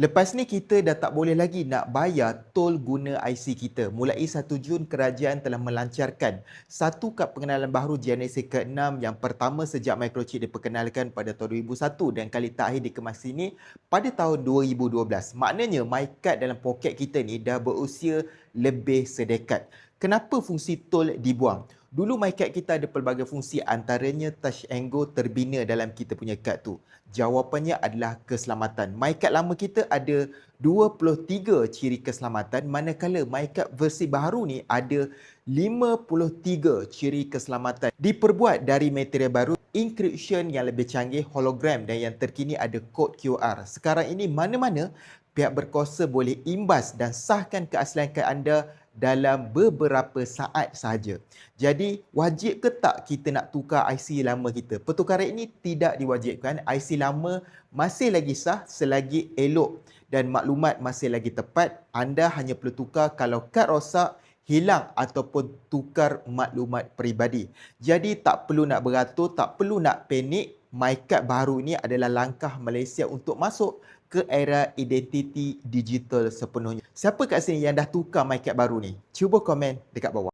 Lepas ni kita dah tak boleh lagi nak bayar tol guna IC kita. Mulai 1 Jun, kerajaan telah melancarkan satu kad pengenalan baru generasi ke-6 yang pertama sejak microchip diperkenalkan pada tahun 2001 dan kali terakhir dikemas ini pada tahun 2012. Maknanya MyCard dalam poket kita ni dah berusia lebih sedekad. Kenapa fungsi tol dibuang? Dulu MyCard kita ada pelbagai fungsi, antaranya Touch and Go terbina dalam kita punya kad tu. Jawapannya adalah keselamatan. MyCard lama kita ada 23 ciri keselamatan, manakala MyCard versi baru ni ada 53 ciri keselamatan. Diperbuat dari material baru, encryption yang lebih canggih, hologram dan yang terkini ada kod QR. Sekarang ini mana-mana pihak berkuasa boleh imbas dan sahkan keaslian kad anda dalam beberapa saat sahaja. Jadi, wajib ke tak kita nak tukar IC lama kita? Pertukaran ini tidak diwajibkan. IC lama masih lagi sah selagi elok dan maklumat masih lagi tepat. Anda hanya perlu tukar kalau kad rosak, hilang ataupun tukar maklumat peribadi. Jadi, tak perlu nak beratur, tak perlu nak panik. MyCard baru ini adalah langkah Malaysia untuk masuk ke era identiti digital sepenuhnya. Siapa kat sini yang dah tukar MyCard baru ni? Cuba komen dekat bawah.